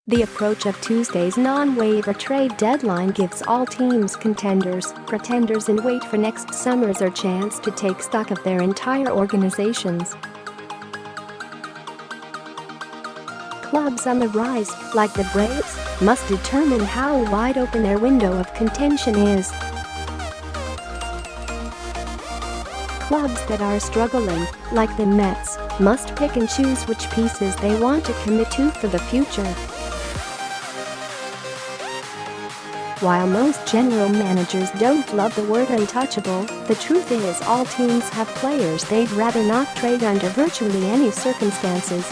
The approach of Tuesday's non-waiver trade deadline gives all teams contenders, pretenders and wait for next summer's a chance to take stock of their entire organizations. Clubs on the rise, like the Braves, must determine how wide open their window of contention is. Clubs that are struggling, like the Mets, must pick and choose which pieces they want to commit to for the future. While most general managers don't love the word untouchable, the truth is all teams have players they'd rather not trade under virtually any circumstances.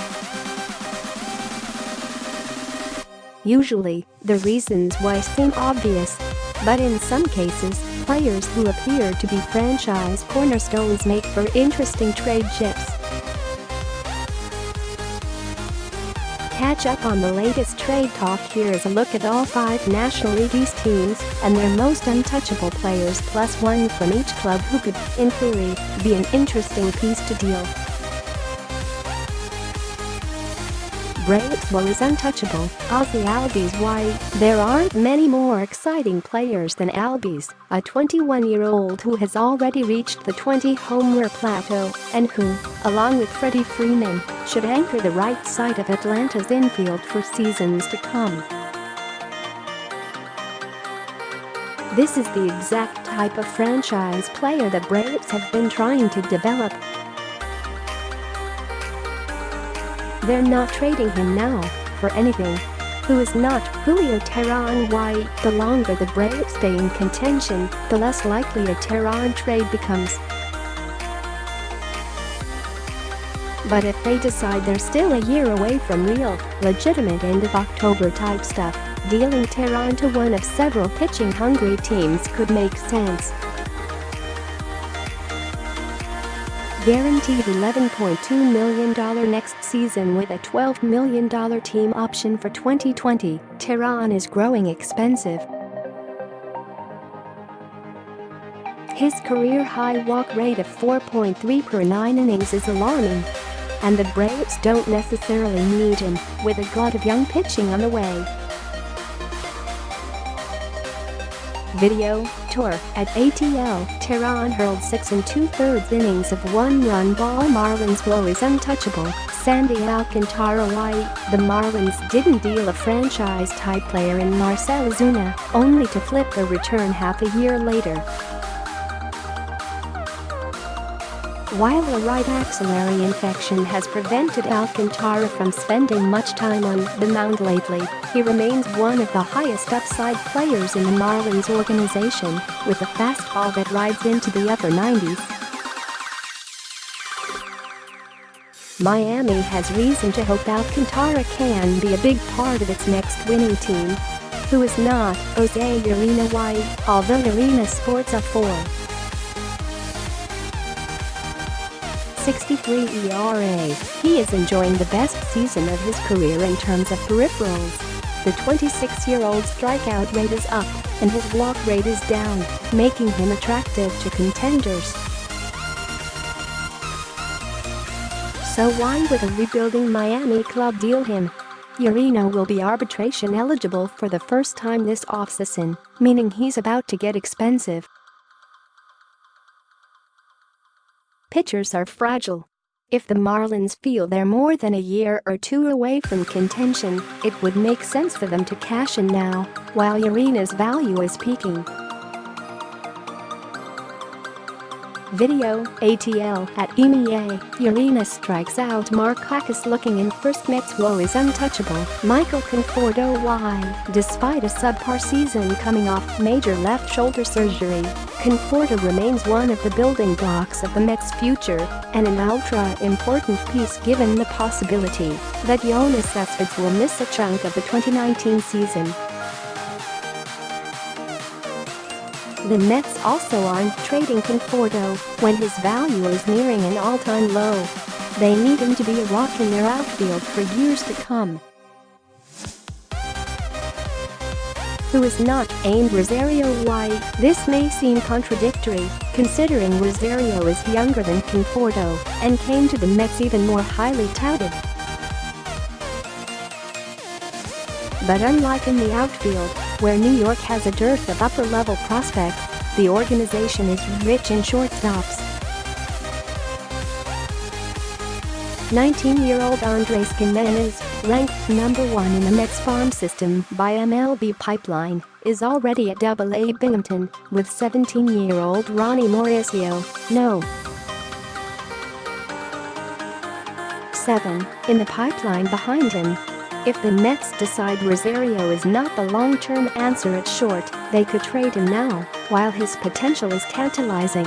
Usually, the reasons why seem obvious. But in some cases, players who appear to be franchise cornerstones make for interesting trade chips. Catch up on the latest trade talk. Here is a look at all 5 National League East teams and their most untouchable players plus one from each club who could, in theory, be an interesting piece to deal. BravesWho is untouchable, Ozzie Albies. Why? There aren't many more exciting players than Albies, a 21-year-old who has already reached the 20-homer plateau, and who, along with Freddie Freeman, should anchor the right side of Atlanta's infield for seasons to come. This is the exact type of franchise player the Braves have been trying to develop. They're not trading him now for anything. Who is not Julio Teheran? Why? The longer the Braves stay in contention, the less likely a Teheran trade becomes. But if they decide they're still a year away from real, legitimate end of October type stuff, dealing Teheran to one of several pitching-hungry teams could make sense. Guaranteed $11.2 million next season with a $12 million team option for 2020, Teheran is growing expensive. His career-high walk rate of 4.3 per 9 innings is alarming. And the Braves don't necessarily need him, with a glut of young pitching on the way. Video, TOR ATL. Teheran hurled 6 2/3 innings of one-run ball. MarlinsWho is untouchable, Sandy Alcantara. Why? The Marlins didn't deal a franchise-type player in Marcell Ozuna, only to flip the return half a year later. While a right axillary infection has prevented Alcantara from spending much time on the mound lately, he remains one of the highest upside players in the Marlins organization, with a fastball that rides into the upper 90s. Miami has reason to hope Alcantara can be a big part of its next winning team. Who is not Ozzie Urena? Why? Although Urena sports a 4.63 ERA, he is enjoying the best season of his career in terms of peripherals. The 26-year-old's strikeout rate is up, and his walk rate is down, making him attractive to contenders. So why would a rebuilding Miami club deal him? Urena will be arbitration eligible for the first time this offseason, meaning he's about to get expensive. Pitchers are fragile. If the Marlins feel they're more than a year or two away from contention, it would make sense for them to cash in now, while Urena's value is peaking. Video, ATL MIA. Urena strikes out Markakis looking in first. MetsWho is untouchable, Conforto. Why? Despite a subpar season coming off major left shoulder surgery, Conforto remains one of the building blocks of the Mets' future, and an ultra-important piece given the possibility that Yoenis Cespedes will miss a chunk of the 2019 season. The Mets also aren't trading Conforto when his value is nearing an all-time low. They need him to be a rock in their outfield for years to come. Who is not aimed Rosario? Why? This may seem contradictory, considering Rosario is younger than Conforto and came to the Mets even more highly touted. But unlike in the outfield, where New York has a dearth of upper-level prospects, the organization is rich in shortstops. 19-year-old Andres Gimenez, ranked #1 in the Mets farm system by MLB Pipeline, is already at AA Binghamton, with 17-year-old Ronnie Mauricio, no. 7 in the pipeline behind him. If the Mets decide Rosario is not the long-term answer at short, they could trade him now, while his potential is tantalizing.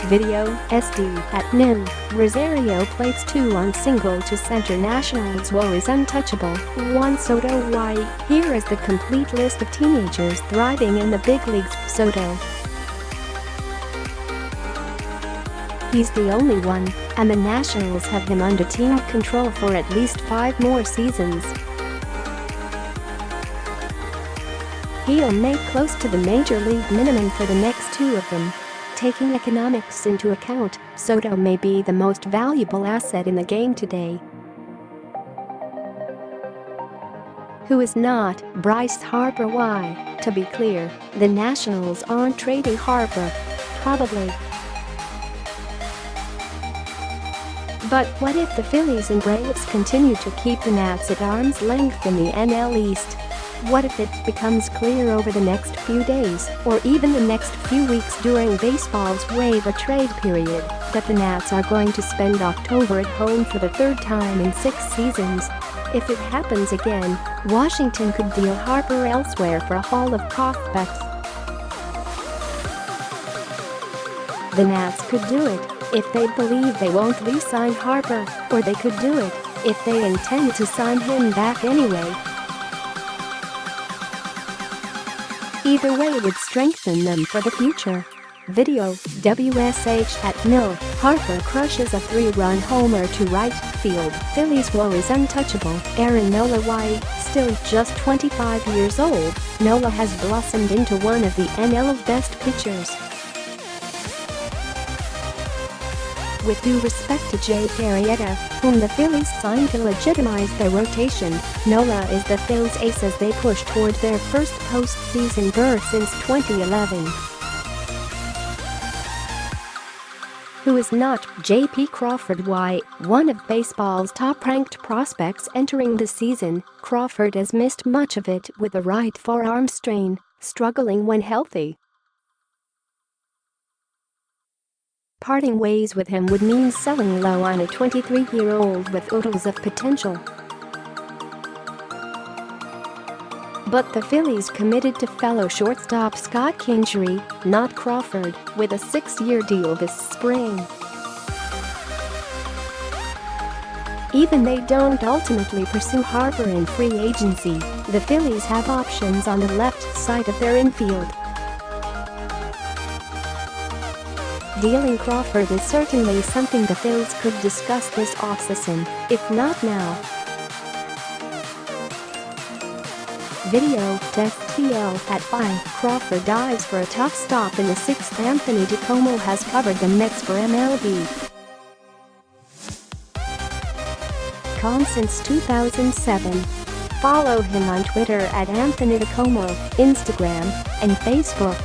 Video, SD at NIM. Rosario plates 2 on single to center. MetsWho is untouchable. 1 Soto. Why? Here is the complete list of teenagers thriving in the big leagues. Soto. He's the only one, and the Nationals have him under team control for at least 5 more seasons. He'll make close to the major league minimum for the next 2 of them. Taking economics into account, Soto may be the most valuable asset in the game today. Who is not? Bryce Harper. Why? To be clear, the Nationals aren't trading Harper. Probably. But what if the Phillies and Braves continue to keep the Nats at arm's length in the NL East? What if it becomes clear over the next few days, or even the next few weeks during baseball's waiver trade period, that the Nats are going to spend October at home for the 3rd time in 6 seasons? If it happens again, Washington could deal Harper elsewhere for a haul of prospects. The Nats could do it if they believe they won't re-sign Harper, or they could do it if they intend to sign him back anyway. Either way would strengthen them for the future. Video, WSH at nil. Harper crushes a 3-run homer to right field. MetsWho is untouchable. Aaron Nola. Why? Still just 25 years old, Nola has blossomed into one of the NL's best pitchers. With due respect to Jay Arrieta, whom the Phillies signed to legitimize their rotation, Nola is the Phils' ace as they push toward their first postseason berth since 2011. Who is not? J.P. Crawford. Why? One of baseball's top-ranked prospects entering the season, Crawford has missed much of it with a right forearm strain, struggling when healthy. Parting ways with him would mean selling low on a 23-year-old with oodles of potential. But the Phillies committed to fellow shortstop Scott Kingery, not Crawford, with a 6-year deal this spring. Even they don't ultimately pursue Harper in free agency, the Phillies have options on the left side of their infield. Dealing Crawford is certainly something the Phils could discuss this offseason, if not now. Video, Test TL at 5. Crawford dives for a tough stop in the 6th. Anthony DiComo has covered the Mets for MLB.com since 2007. Follow him on Twitter at Anthony DiComo, Instagram, and Facebook.